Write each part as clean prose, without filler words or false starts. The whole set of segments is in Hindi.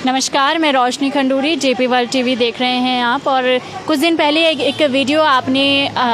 नमस्कार, मैं रोशनी खंडूरी, जेपी वर्ल्ड टीवी देख रहे हैं आप। और कुछ दिन पहले एक वीडियो आपने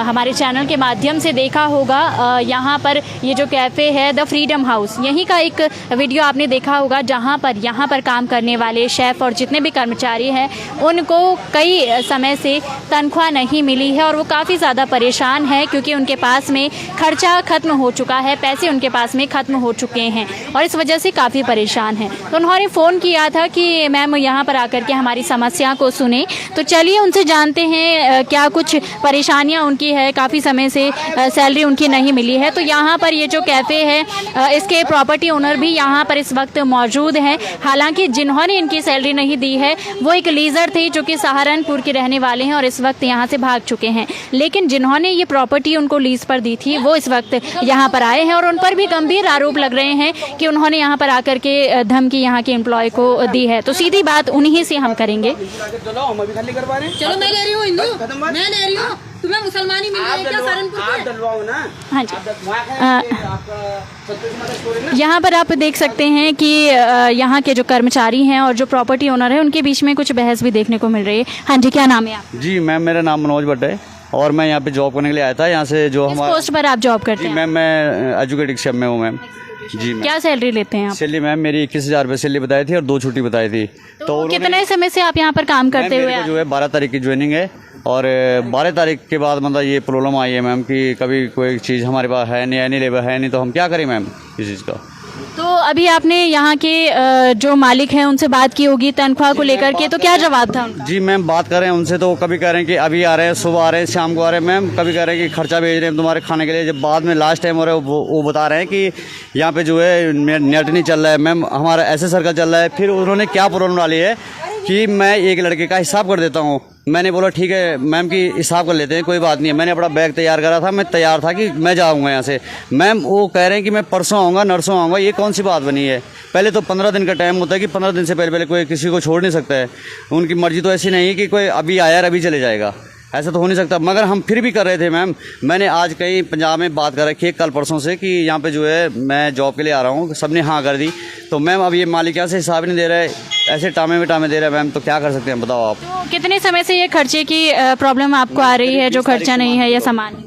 हमारे चैनल के माध्यम से देखा होगा। यहाँ पर ये जो कैफ़े है द फ्रीडम हाउस, यहीं का एक वीडियो आपने देखा होगा, जहाँ पर यहाँ पर काम करने वाले शेफ़ और जितने भी कर्मचारी हैं उनको कई समय से तनख्वाह नहीं मिली है और वो काफ़ी ज़्यादा परेशान है, क्योंकि उनके पास में खर्चा ख़त्म हो चुका है, पैसे उनके पास में ख़त्म हो चुके हैं और इस वजह से काफ़ी परेशान हैं। तो उन्होंने फ़ोन किया था कि मैम यहाँ पर आकर के हमारी समस्या को सुने। तो चलिए उनसे जानते हैं क्या कुछ परेशानियाँ उनकी है। काफ़ी समय से सैलरी उनकी नहीं मिली है। तो यहाँ पर ये जो कैफ़े है इसके प्रॉपर्टी ओनर भी यहाँ पर इस वक्त मौजूद हैं। हालांकि जिन्होंने इनकी सैलरी नहीं दी है वो एक लीजर थे जो कि सहारनपुर के रहने वाले हैं और इस वक्त यहाँ से भाग चुके हैं। लेकिन जिन्होंने ये प्रॉपर्टी उनको लीज पर दी थी वो इस वक्त यहाँ पर आए हैं और उन पर भी गंभीर आरोप लग रहे हैं कि उन्होंने यहाँ पर आकर के धमकी यहाँ के एम्प्लॉय को दी है। तो सीधी बात उन्हीं से हम करेंगे। चलो मैं ले रही हूँ हिंदू, मैं ले रही हूँ, तुम्हें मुसलमानी मिल रही है क्या सहारनपुर में? हाँ जी, यहाँ पर आप देख सकते हैं कि यहाँ के जो कर्मचारी हैं और जो प्रॉपर्टी ओनर है उनके बीच में कुछ बहस भी देखने को मिल रही है। हाँ जी, क्या नाम है आप? जी मैम, मेरा नाम मनोज भट्ट है और मैं यहाँ पे जॉब करने के लिए आया था। यहाँ से जो हमारा पोस्ट पर आप जॉब करते हैं? मैम मैं एजुकेटिव शेफ में हूँ मैम। जी क्या सैलरी लेते हैं आप? सैलरी मैम मेरी 21,000 रुपये सैलरी बताई थी और 2 छुट्टी बताई थी। तो कितने समय से आप यहाँ पर काम करते हुए? जो है 12 तारीख की ज्वाइनिंग है और 12 तारीख के बाद मतलब ये प्रॉब्लम आई है मैम कि कभी कोई चीज़ हमारे पास है नहीं लेबर है नहीं, तो हम क्या करें मैम इस चीज़ का। तो अभी आपने यहाँ के जो मालिक हैं उनसे बात की होगी तनख्वाह को लेकर के, तो क्या जवाब था उनका? जी मैम बात कर रहे हैं उनसे, तो कभी कह रहे हैं कि अभी आ रहे हैं, सुबह आ रहे हैं, शाम को आ रहे हैं मैम। कभी कह रहे हैं कि खर्चा भेज रहे हैं तुम्हारे खाने के लिए। जब बाद में लास्ट टाइम हो रहा है वो बता रहे हैं कि यहाँ पे जो है नेट नहीं चल रहा है मैम, हमारा ऐसे सर्कल चल रहा है। फिर उन्होंने क्या प्रॉब्लम डाली है कि मैं एक लड़के का हिसाब कर देता हूँ। मैंने बोला ठीक है मैम की हिसाब कर लेते हैं, कोई बात नहीं है। मैंने अपना बैग तैयार करा था, मैं तैयार था कि मैं जाऊँगा यहाँ से। मैम वो कह रहे हैं कि मैं परसों आऊँगा, नरसों आऊँगा। ये कौन सी बात बनी है? पहले तो 15 दिन का टाइम होता है कि 15 दिन से पहले कोई किसी को छोड़ नहीं सकता है। उनकी मर्जी तो ऐसी नहीं है कि कोई अभी आया अभी चले जाएगा, ऐसा तो हो नहीं सकता। मगर हम फिर भी कर रहे थे मैम। मैंने आज कहीं पंजाब में बात कर रखी है कल परसों से कि यहाँ पे जो है मैं जॉब के लिए आ रहा हूँ, सबने हाँ कर दी। तो मैम अब ये मालिक यहाँ से हिसाब नहीं दे रहा है, ऐसे टामे में टामे दे रहा है मैम। तो क्या कर सकते हैं बताओ आप। तो कितने समय से ये खर्चे की प्रॉब्लम आपको आ रही है, जो खर्चा नहीं है या सामान?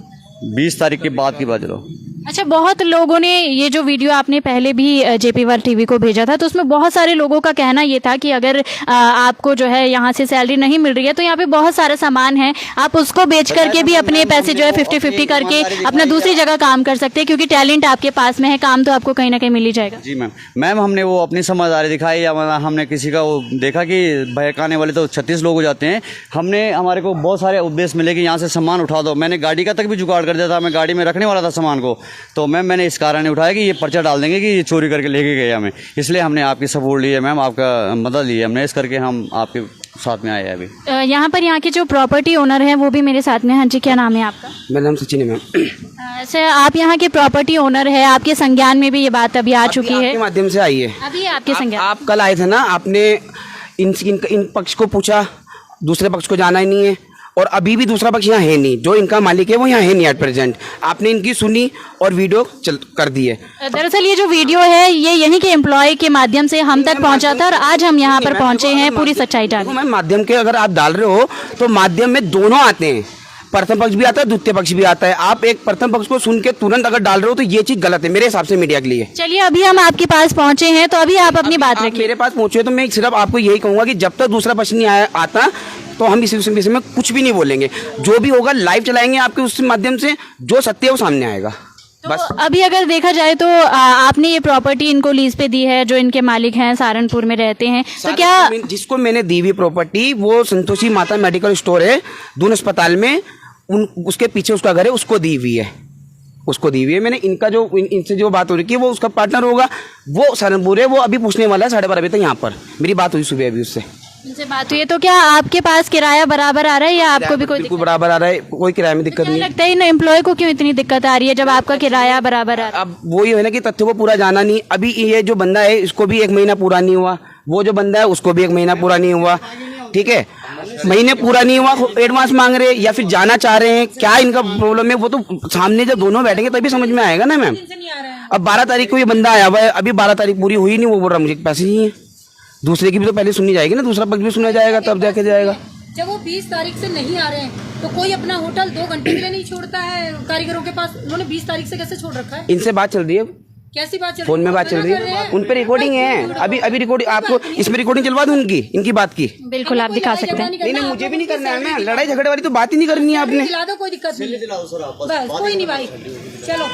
20 तारीख के बाद की बात लो। अच्छा, बहुत लोगों ने ये जो वीडियो आपने पहले भी जेपी वर्ल्ड टीवी को भेजा था तो उसमें बहुत सारे लोगों का कहना ये था कि अगर आपको जो है यहाँ से सैलरी नहीं मिल रही है तो यहाँ पे बहुत सारा सामान है, आप उसको बेच करके भी अपने पैसे जो है 50-50 करके अपना दूसरी जगह काम कर सकते हैं, क्योंकि टैलेंट आपके पास में है, काम तो आपको कहीं ना कहीं मिल ही जाएगा। जी मैम हमने वो अपनी समझदारी दिखाई या हमने किसी का वो देखा कि बहकाने वाले तो 36 लोग हो जाते हैं। हमने हमारे को बहुत सारे उद्देश्य मिले कि यहाँ से सामान उठा दो। मैंने गाड़ी का तक भी जुगाड़ कर दिया था, मैं गाड़ी में रखने वाला था सामान को। तो मैम मैंने इस कारण उठाया कि ये पर्चा डाल देंगे कि ये चोरी करके लेके गए हमें, इसलिए हमने आपकी सपोर्ट ली है मैम, आपका मदद ली है हमने, इस करके हम आपके साथ में आए हैं अभी। यहाँ पर यहाँ के जो प्रॉपर्टी ओनर हैं वो भी मेरे साथ में। हाँ जी, क्या नाम है आपका? मेरा नाम सचिन है मैम। सर, आप यहाँ के प्रॉपर्टी ओनर है, आपके संज्ञान में भी ये बात अभी आ चुकी है? आपके माध्यम से आई है अभी आपके संज्ञान। आप कल आए थे ना, आपने इन पक्ष को पूछा, दूसरे पक्ष को जाना ही नहीं है और अभी भी दूसरा पक्ष यहाँ है नहीं, जो इनका मालिक है वो यहाँ है नहीं एट प्रेजेंट। आपने इनकी सुनी और वीडियो कर दी है। दरअसल ये जो वीडियो है ये यहीं के एम्प्लॉय के माध्यम से हम तक पहुँचा था और आज हम यहाँ पर पहुँचे हैं पूरी सच्चाई डालने। मैम माध्यम के अगर आप डाल रहे हो तो माध्यम में दोनों आते हैं, प्रथम पक्ष भी आता है, द्वितीय पक्ष भी आता है। आप एक प्रथम पक्ष को सुन के तुरंत अगर डाल रहे हो तो ये चीज गलत है मेरे हिसाब से मीडिया के लिए। चलिए अभी हम आपके पास पहुंचे हैं तो अभी आप अपनी बात रखिए। मेरे पास पहुंचे तो मैं सिर्फ आपको यही कहूंगा कि जब तक दूसरा पक्ष नहीं आता तो हम इस विषय में कुछ भी नहीं बोलेंगे। जो भी होगा लाइव चलाएंगे आपके उस माध्यम से, जो सत्य है वो सामने आएगा। बस अभी अगर देखा जाए तो आपने ये प्रॉपर्टी इनको लीज पे दी है, जो इनके मालिक हैं सहारनपुर में रहते हैं, तो क्या जिसको मैंने दी हुई प्रॉपर्टी वो संतोषी माता मेडिकल स्टोर है दून अस्पताल में, उसके पीछे उसका घर है, उसको दी हुई है, उसको दी हुई है मैंने। इनका जो इनसे जो बात हो रही है वो उसका पार्टनर होगा, वो सहारनपुर है, वो अभी पूछने वाला है 12:30 बजे तक यहाँ पर। मेरी बात हुई सुबह अभी उससे, इनसे बात हुई है। तो क्या आपके पास किराया बराबर आ रहा है या आपको भी कोई बिल्कुल बराबर आ रहा है, कोई किराए में दिक्कत नहीं लगता है? इन एम्प्लॉय को क्यों इतनी दिक्कत आ रही है जब आपका किराया बराबर आ रहा है? अब वो ये है ना कि तथ्य को पूरा जाना नहीं। अभी ये जो बंदा है इसको भी 1 महीना पूरा नहीं हुआ, वो जो बंदा है उसको भी 1 महीना पूरा नहीं हुआ, ठीक है। महीने पूरा नहीं हुआ एडवांस मांग रहे हैं या फिर जाना चाह रहे हैं, क्या इनका प्रॉब्लम है वो तो सामने जब दोनों बैठेंगे तभी समझ में आएगा ना मैम। अब 12 तारीख को ये बंदा आया हुआ है, अभी 12 तारीख पूरी हुई नहीं, वो बोल रहा मुझे पैसे नहीं है। दूसरे की भी तो पहले सुननी जाएगी ना, दूसरा पक्ष भी सुना जाएगा तब जाके जाएगा। जब वो 20 तारीख से नहीं आ रहे हैं तो कोई अपना होटल 2 घंटे के लिए नहीं छोड़ता है कारीगरों के पास। उन्होंने 20 तारीख से कैसे छोड़ रखा है? इनसे बात चल रही है, कैसी बात चल रही है? फोन में बात चल रही है, उन पे रिकॉर्डिंग है। अभी रिकॉर्डिंग आपको इसमें रिकॉर्डिंग चलवा दूं इनकी बात की। बिल्कुल आप दिखा सकते हैं। नहीं मुझे भी नहीं करना है, मैं लड़ाई झगड़े वाली तो बात ही नहीं करनी है आपने। दिला दो, कोई दिक्कत नहीं, बस कोई नहीं भाई, चलो।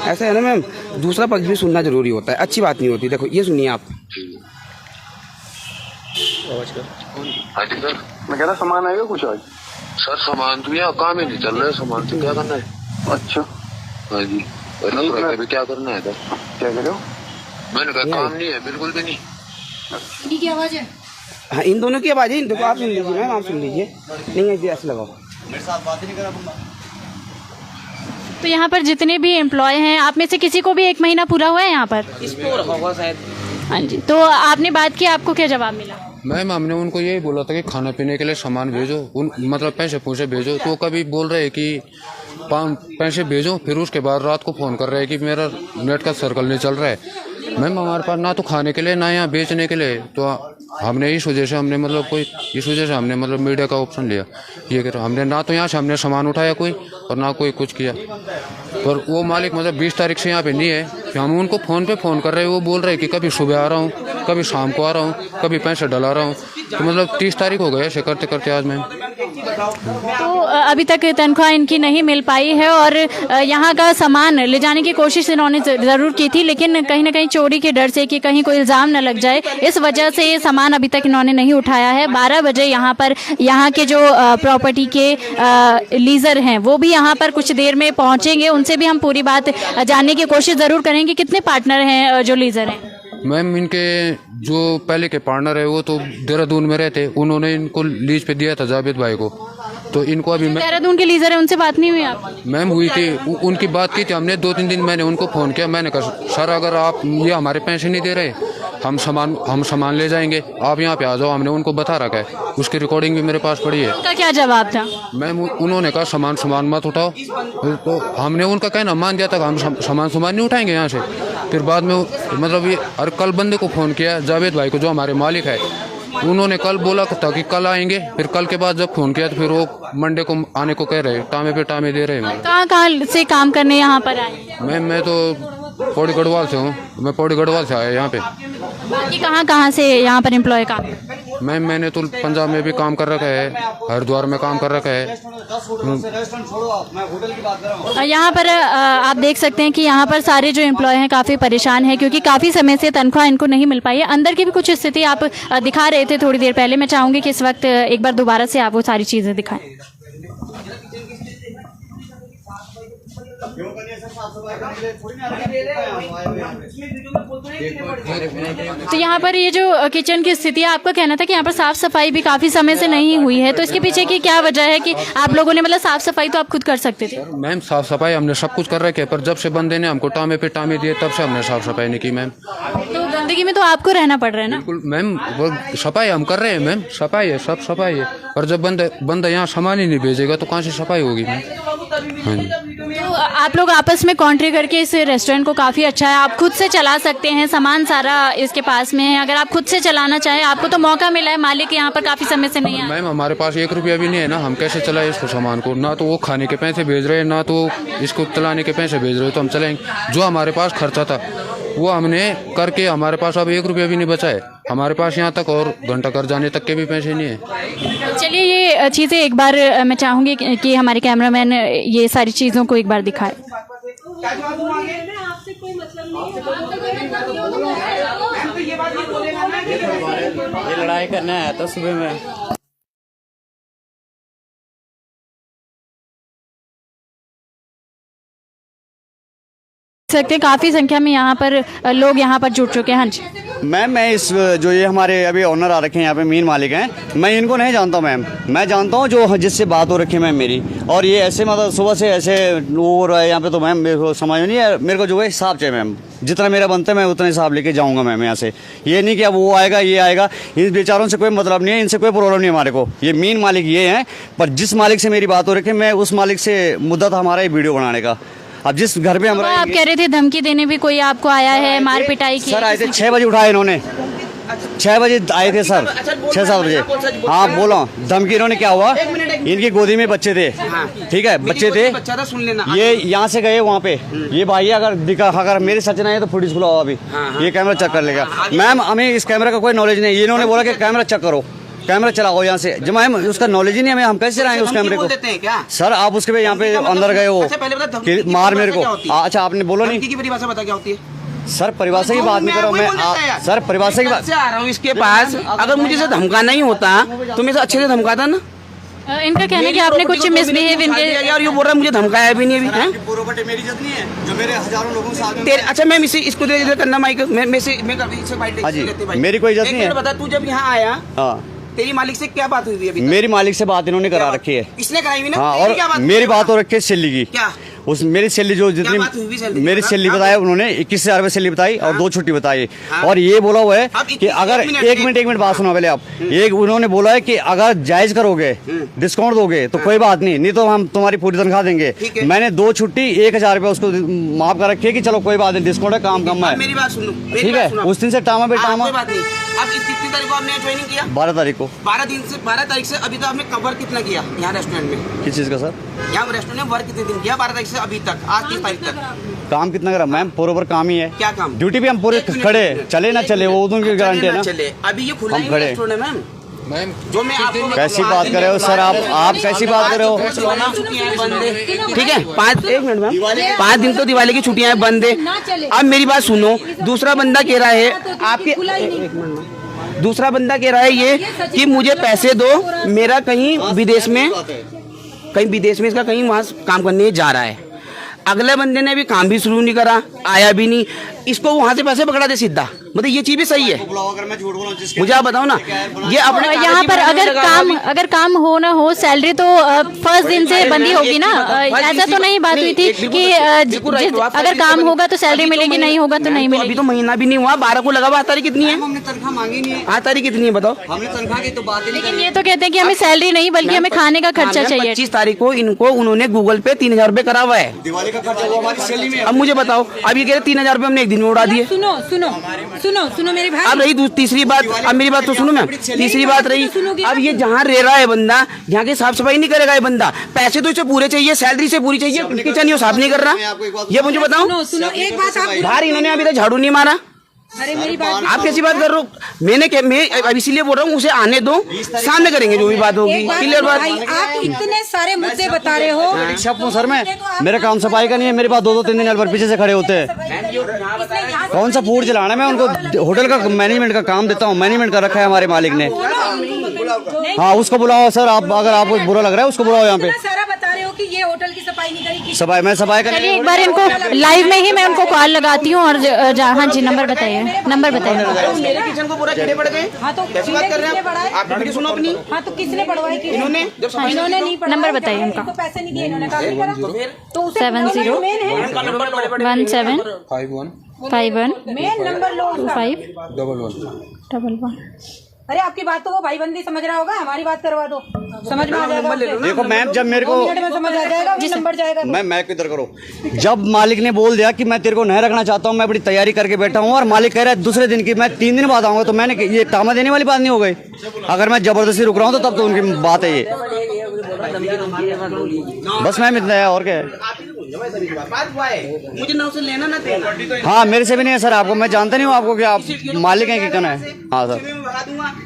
ऐसा है ना मैम, दूसरा पक्ष भी सुनना जरूरी होता है, अच्छी बात नहीं होती। देखो ये सुनिए आप। हाँ जी सर, मैं कह रहा सामान आएगा कुछ आज? सर सामान तो यहाँ काम ही नहीं चल रहा है, सामान तो क्या करना है। अच्छा हाँ जी, अभी क्या करना है सर? क्या कह रहे हो? मैंने कहा काम नहीं है, बिल्कुल भी नहीं। इनकी आवाज है। हाँ इन दोनों की आवाज है, देखो आप सुन लीजिए मैम, आप सुन लीजिए। नहीं ऐसे लगाओ, मेरे साथ बात ही नहीं करा। तो यहाँ पर जितने भी एम्प्लॉय हैं, आप में से किसी को भी 1 महीना पूरा हुआ है यहाँ पर? इसको रखा होगा शायद। हाँ जी, तो आपने बात की, आपको क्या जवाब मिला? मैम हमने उनको यही बोला था कि खाना पीने के लिए सामान भेजो, मतलब पैसे पूछे भेजो। तो कभी बोल रहे हैं कि पैसे भेजो, फिर उसके बाद रात को फ़ोन कर रहे हैं कि मेरा नेट का सर्कल नहीं चल रहा है। मैम हमारे पास ना तो खाने के लिए ना यहाँ बेचने के लिए, तो हमने इस वजह से हमने मतलब मीडिया का ऑप्शन लिया। ये कि हमने ना तो यहाँ से हमने सामान उठाया कोई और ना कोई कुछ किया। पर वो मालिक मतलब 20 तारीख से यहाँ पे नहीं है, फिर हम उनको फ़ोन पे फ़ोन कर रहे हैं, वो बोल रहे हैं कि कभी सुबह आ रहा हूँ, कभी शाम को आ रहा हूँ, कभी पैसे डला रहा हूँ। तो मतलब 30 तारीख हो गए ऐसे करते करते आज मैम। तो अभी तक तनख्वाह इनकी नहीं मिल पाई है और यहाँ का सामान ले जाने की कोशिश इन्होंने ज़रूर की थी, लेकिन कहीं ना कहीं चोरी के डर से कि कहीं कोई इल्ज़ाम न लग जाए, इस वजह से ये सामान अभी तक इन्होंने नहीं उठाया है। 12 बजे यहाँ पर यहाँ के जो प्रॉपर्टी के लीजर हैं वो भी यहाँ पर कुछ देर में पहुँचेंगे, उनसे भी हम पूरी बात जानने की कोशिश ज़रूर करेंगे। कितने पार्टनर हैं जो लीजर हैं? मैम इनके जो पहले के पार्टनर है वो तो देहरादून में रहते, उन्होंने इनको लीज पे दिया था जावेद भाई को। तो इनको अभी देहरादून के लीजर है, उनसे बात नहीं हुई आप? मैम हुई थी, उनकी बात की थी हमने। 2-3 दिन मैंने उनको फ़ोन किया, मैंने कहा सर अगर आप ये हमारे पैसे नहीं दे रहे, हम सामान ले जाएंगे, आप यहाँ पे आ जाओ। हमने उनको बता रखा है, उसकी रिकॉर्डिंग भी मेरे पास पड़ी है। उनका क्या जवाब था? मैम उन्होंने कहा सामान मत उठाओ। तो हमने उनका कहना मान दिया था, हम सामान नहीं उठाएंगे यहाँ से। फिर बाद में मतलब ये और कल बंदे को फ़ोन किया जावेद भाई को जो हमारे मालिक है, उन्होंने कल बोला था कि कल आएंगे। फिर कल के बाद जब फ़ोन किया तो फिर वो मंडे को आने को कह रहे, टामे पे टामे दे रहे हैं। कहाँ से काम करने यहाँ पर आए? मैम मैं तो पौड़ी गढ़वाल से हूँ, मैं पौड़ी गढ़वाल से आया यहाँ पे। बाकी कहाँ से यहाँ पर एम्प्लॉय काम? मैम मैंने तो पंजाब में भी काम कर रखा है, हरिद्वार में काम कर रखा है। यहाँ पर आप देख सकते हैं कि यहाँ पर सारे जो एम्प्लॉय हैं काफ़ी परेशान हैं, क्योंकि काफ़ी समय से तनख्वाह इनको नहीं मिल पाई है। अंदर की भी कुछ स्थिति आप दिखा रहे थे थोड़ी देर पहले, मैं चाहूँगी कि इस वक्त एक बार दोबारा से आप वो सारी चीज़ें दिखाएं। तो यहाँ पर ये जो किचन की स्थिति है, आपका कहना था कि यहाँ पर साफ सफाई भी काफी समय से नहीं हुई है, तो इसके पीछे की क्या वजह है कि आप लोगों ने मतलब साफ सफाई तो आप खुद कर सकते थे? मैम साफ सफाई हमने सब कुछ कर रखे, पर जब से बंदे ने हमको टामे पे टामे दिए तब से हमने साफ सफाई नहीं की मैम। तो गंदगी में तो आपको रहना पड़ रहा है ना? बिल्कुल मैम, वो सफाई हम कर रहे हैं मैम, सफाई है, सब सफाई है। पर जब बंदा यहाँ सामान ही नहीं भेजेगा तो कहाँ से सफाई होगी मैम? हाँ जी। तो आप लोग आपस में कॉन्ट्री करके इस रेस्टोरेंट को काफ़ी अच्छा है, आप खुद से चला सकते हैं, सामान सारा इसके पास में है। अगर आप खुद से चलाना चाहें, आपको तो मौका मिला है, मालिक यहाँ पर काफ़ी समय से नहीं है। मैम हमारे पास 1 रुपया भी नहीं है ना, हम कैसे चलाए इसको सामान को? ना तो वो खाने के पैसे भेज रहे हैं, ना तो इसको चलाने के पैसे भेज रहे हो, तो हम चलाएंगे। जो हमारे पास खर्चा था वो हमने करके, हमारे पास अब 1 रुपया भी नहीं बचा है। हमारे पास यहाँ तक और घंटा कर जाने तक के भी पैसे नहीं है। चलिए ये चीज़ें एक बार मैं चाहूँगी कि हमारे कैमरामैन ये सारी चीज़ों को एक बार दिखाए। आपसे कोई मतलब नहीं, ये लड़ाई करने आया था सुबह में। सकते काफ़ी संख्या में यहाँ पर लोग यहाँ पर जुट चुके हैं। हाँ जी मैम, मैं इस जो ये हमारे अभी ओनर आ रखे हैं यहाँ पे, मेन मालिक हैं, मैं इनको नहीं जानता मैम। मैं जानता हूँ जो जिससे बात हो रखी है मैम मेरी, और ये ऐसे मतलब सुबह से ऐसे हो रहा है यहाँ पे, तो मैम मेरे को समझ नहीं है, मेरे को जो है हिसाब चाहिए मैम। जितना मेरा बनता है मैं उतना हिसाब लेके जाऊंगा मैम यहाँ से। ये नहीं कि अब वो आएगा ये आएगा, इन बेचारों से कोई मतलब नहीं है, इनसे कोई प्रॉब्लम नहीं है हमारे को। ये मेन मालिक ये हैं, पर जिस मालिक से मेरी बात हो रही है मैं उस मालिक से मुद्दा था हमारा ये वीडियो बनाने का। अब जिस घर पे हम आप कह रहे थे धमकी देने भी कोई आपको आया है, मार पिटाई की? सर आए थे 6 बजे उठाए इन्होंने, 6 बजे आए थे सर, 6-7 बजे। हाँ बोलो धमकी इन्होंने क्या हुआ, इनकी गोदी में बच्चे थे, ठीक है बच्चे थे, ये यहाँ से गए वहाँ पे, ये भाई अगर मेरी सच नहीं है तो फुटेज खुलाओ अभी, ये कैमरा चेक कर लेगा। मैम हमें इस कैमरा का कोई नॉलेज नहीं, इन्होंने बोला कि कैमरा चेक करो, कैमरा चलाओ यहाँ से। जब मैम उसका नॉलेज ही नहीं हमें, हम कैसे चलाएंगे उस कैमरे को? सर आप उसके पे यहाँ पे अंदर गए हो कि मार मेरे को। अच्छा आपने बोलो नहीं की परिभाषा बता क्या होती है? सर परिभाषा की बात नहीं कर रहा हूँ मैं, सर परिभाषा की बात से आ रहा हूँ इसके पास। अगर मुझे से धमकाना ही होता तो मैं अच्छे से धमकाता ना। इनका कहना है कि आपने कुछ मिसबिहेव इनके, और ये बोल रहा है मुझे धमकाया भी नहीं अभी है। प्रॉपर्टी मेरी इज्जत नहीं है जो मेरे हजारों लोगों से अच्छा मैम इसको इधर करना माइक मैं मेरी कोई इज्जत नहीं है। बता तू जब यहाँ आया हाँ तेरी मालिक से क्या बात हुई थी अभी? मेरी मालिक से बात इन्होंने करा रखी है। इसने कराई हुई ना? हाँ और मेरी बात हो रखी है सैलरी की। क्या उस मेरी सैलरी जो क्या बात हुई जितनी मेरी सैलरी बताया उन्होंने 21,000 रुपये सैलरी बताई और 2 छुट्टी बताई। और ये बोला हुआ है कि अगर एक मिनट बात सुनो पहले आप, एक उन्होंने बोला है कि अगर जायज करोगे डिस्काउंट दोगे तो कोई बात नहीं तो हम तुम्हारी पूरी तनख्वाह देंगे। मैंने 2 छुट्टी 1,000 रुपये उसको माफ कर रखी है कि चलो कोई बात नहीं, डिस्काउंट है, काम कम है। मेरी बात सुनो, ठीक है उस दिन से टामा पे टामा। अब कितनी तारीख को आपने ज्वाइनिंग किया? 12 तारीख को। 12 तारीख से अभी तक आपने कवर कितना किया यहाँ रेस्टोरेंट में? किस चीज़ का सर? यहाँ रेस्टोरेंट में वर्क कितने दिन किया? 12 तारीख से अभी तक, आज 30 तारीख तक काम कितना करा मैम? पूरे काम ही है। क्या काम? ड्यूटी पे हम पूरे खड़े, चले ना चले वो उनकी गारंटी है ना। चले अभी ये खुला हम खड़े। रेस्टोरेंट है मैम। जो मैं आपको कैसी बात कर रहे हो सर आप कैसी बात कर रहे हो? ठीक है 1 मिनट मैम, 5 दिन तो दिवाली की छुट्टियां बंद है। अब मेरी बात सुनो, दूसरा बंदा कह रहा है आपके, दूसरा बंदा कह रहा है ये कि मुझे पैसे दो, मेरा कहीं विदेश में इसका कहीं वहाँ काम करने जा रहा है। अगले बंदे ने भी काम भी शुरू नहीं करा, आया भी नहीं, इसको वहाँ से पैसे पकड़ा दे सीधा। मतलब ये चीज भी सही है? मुझे आप बताओ ना, ये अपने यहाँ पर अगर काम हो ना हो सैलरी तो फर्स्ट दिन से बंदी होगी ना। ऐसा तो नहीं बात हुई थी कि अगर काम होगा तो सैलरी मिलेगी, नहीं होगा तो नहीं मिलेगी। अभी तो महीना भी नहीं हुआ, 12 को लगा हुआ। तारीख कितनी है? हमने तनख्वाह मांगी नहीं है। आज तारीख कितनी है बताओ? हमने तनख्वाह की तो बात ही नहीं। लेकिन ये तो कहते हैं कि हमें सैलरी नहीं बल्कि हमें खाने का खर्चा चाहिए। 25 तारीख को इनको उन्होंने गूगल पे 3,000 रुपए करा हुआ है। दिवाली का खर्चा वो हमारी सैलरी में। अब मुझे बताओ, अब ये कह रहे 3,000 रुपए हमने एक दिन में उड़ा दिए। सुनो मेरी भाई। अब रही तीसरी बात, अब मेरी बात तो सुनो मैम, तीसरी बात रही, अब ये जहाँ रह रहा है बंदा, यहाँ की साफ सफाई नहीं करेगा ये बंदा, पैसे तो इसे पूरे चाहिए, सैलरी से पूरी चाहिए, किचन ये साफ नहीं कर रहा। ये मुझे बताओ, सुनो एक बात आप, बाहर इन्होंने अभी तक झाड़ू नहीं मारा। अरे मेरी बात, आप कैसी बात कर रहे हो? मैं इसीलिए बोल रहा हूँ उसे आने दो, सामने करेंगे जो भी बात होगी। क्लियर बात? आप इतने सारे मुद्दे बता रहे हो। सर मैं मेरा काम सफाई का नहीं है, मेरे पास 2-2 3 दिन पीछे से खड़े होते हैं। कौन सा फूड चलाना है? मैं उनको होटल का मैनेजमेंट का काम देता हूँ, मैनेजमेंट का रखा है हमारे मालिक ने। हाँ उसको बुलाओ सर, आप अगर आपको बुरा लग रहा है उसको बुलाओ यहाँ पे। सारा बता रहे हो कि ये होटल की सफाई नहीं करेगी। सफाई मैं सफाई का चलिए एक बार इनको लाइव में ही मैं उनको कॉल लगाती हूँ। और हाँ जी नंबर बताइए, नंबर बताइए। मेरे किचन को पूरा कीड़े पड़ गए। हाँ तो कैसी बात कर रहे हैं आप? वीडियो सुनो अपनी। हाँ तो किसने पढ़वाई? इन्होंने जब सफाई इन्होंने नहीं पढ़वाई। नंबर बताइए उनका। पैसे नहीं दिए इन्होंने, काम नहीं करा तो 70 17 51 मेन नंबर लो उसका। 25 अरे आपकी बात तो वो भाई बंदी समझ रहा होगा, हमारी बात करवा दो, समझ में आ जाएगा। देखो मैम जब मेरे को 2 मिनट में समझ आ जाएगा, जी नंबर जाएगा। मैं किधर करो, जब मालिक ने बोल दिया कि मैं तेरे को नहीं रखना चाहता हूँ, मैं बड़ी तैयारी करके बैठा हूँ और मालिक कह रहा है दूसरे दिन की मैं 3 दिन बाद आऊंगा, तो मैंने ये टामा देने वाली बात नहीं हो गई। अगर मैं जबरदस्ती रुक रहा हूँ तो तब तो उनकी बात है ये। बस मैम इतना है और क्या है। मुझे ना उसे लेना ना देना। हाँ मेरे से भी नहीं है सर, आपको मैं जानता नहीं हूँ आपको कि आप मालिक हैं कि कौन है। हाँ सर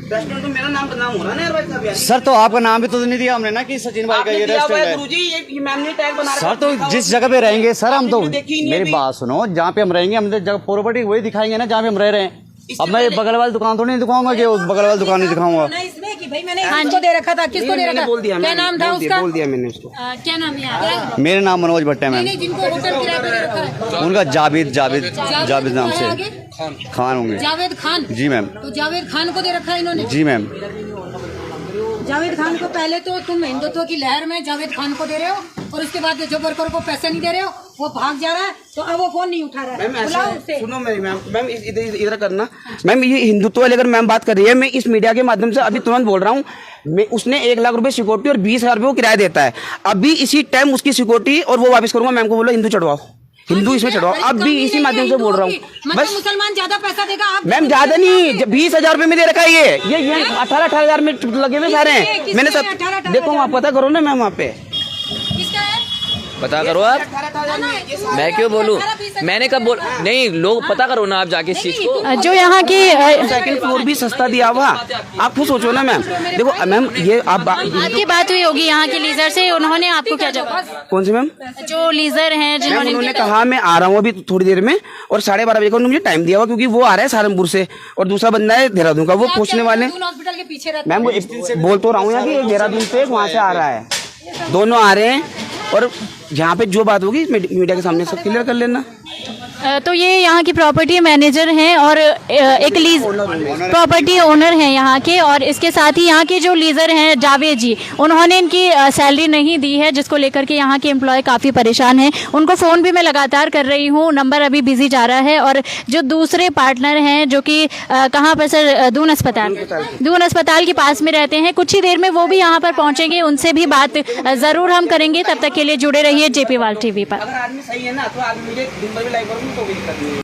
रेस्टोरेंट तो मेरा नाम बदनाम हो रहा है ना यार भाई साहब। सर तो आपका नाम भी तो नहीं दिया हमने ना कि सचिन भाई का ये रेस्टोरेंट है। गुरुजी ये मैम ने टैग बना सर तो जिस जगह पे रहेंगे सर हम तो, मेरी बात सुनो, जहाँ पे हम रहेंगे हम जगह प्रॉपर्टी वही दिखाएंगे ना जहाँ पे हम रह रहे हैं। अब मैं बगल वाली दुकान तो नहीं दिखाऊंगा कि उस बगल वाली दुकान नहीं दिखाऊंगा। इसमें कि भाई मैंने किसको दे रखा था, किसको दे रखा? क्या नाम था उसका? बोल दिया मैंने उसको। क्या नाम है? मेरा नाम मनोज भट्ट है मैम। जिनको होटल किराए पे दे रखा है उनका जावेद नाम से खान होंगे। जावेद खान? जी मैम। तो जावेद खान को दे रखा है इन्होंने? जी मैम। जावेद खान को पहले तो तुम हिंदुत्व की लहर में जावेद खान को दे रहे हो और उसके बाद जो वर्कर को पैसे नहीं दे रहे हो वो भाग जा रहा है तो अब वो फोन नहीं उठा रहा है। मैम बुलाओ ऐसे उससे। सुनो मेरी मैम, मैम इधर करना मैम, ये हिंदुत्व वाली अगर मैम बात कर रही है, मैं इस मीडिया के माध्यम से अभी तुरंत बोल रहा हूँ, मैं उसने 1 लाख रुपए सिक्योरिटी और 20,000 रुपये वो किराया देता है, अभी इसी टाइम उसकी सिक्योरिटी और वो वापस करूंगा। मैम को बोलो हिंदू चढ़वाओ, हिंदू इसमें चढ़वाओ, अब भी इसी माध्यम से बोल रहा हूँ। मतलब बस मुसलमान ज्यादा पैसा देगा आप। मैम ज्यादा नहीं, 20,000 रुपये में दे रखा है ये 18,000 में लगे हुए सारे हैं। मैंने सब 18,000 देखो, वहाँ पता करो ना मैम, वहाँ पे किसका है? पता करो आप। मैं क्यों बोलूं? मैंने कब बोल नहीं, लोग पता करो ना आप जाके इस चीज को। जो यहाँ की सेकंड फ्लोर भी सस्ता दिया हुआ, आप खुद सोचो ना मैम। देखो मैम, ये आप आपकी बात हुई होगी यहाँ की लीजर से, उन्होंने आपको क्या जवाब? कौन से मैम? जो लीजर हैं मैम जिन्होंने उन्होंने कहा मैं आ रहा हूँ अभी थोड़ी देर में, और 12:30 बजे का उन्होंने मुझे टाइम दिया हुआ, क्योंकि वो आ रहा है सहारनपुर से और दूसरा बंदा है देहरादून का, वो पूछने वाले। हॉस्पिटल के पीछे रहते मैम वो बोल तो रहा हूँ यार कि एक देहरादून से वहाँ से आ रहा है, दोनों आ रहे हैं, और जहाँ पे जो बात होगी मीडिया के सामने सब क्लियर कर लेना। तो ये यहाँ की प्रॉपर्टी मैनेजर हैं और एक लीज प्रॉपर्टी ओनर हैं यहाँ के, और इसके साथ ही यहाँ के जो लीजर हैं जावेद जी, उन्होंने इनकी सैलरी नहीं दी है, जिसको लेकर के यहाँ के एम्प्लॉय काफ़ी परेशान हैं। उनको फ़ोन भी मैं लगातार कर रही हूँ, नंबर अभी बिजी जा रहा है। और जो दूसरे पार्टनर हैं जो कि कहाँ पर सर, दून अस्पताल के पास में रहते हैं, कुछ ही देर में वो भी यहाँ पर पहुँचेंगे, उनसे भी बात ज़रूर हम करेंगे। तब तक के लिए जुड़े रहिए JP वर्ल्ड TV पर। अगर आदमी सही है ना तो आदमी मुझे दिन भर भी लाइव करूँगी तो कोई दिक्कत नहीं है।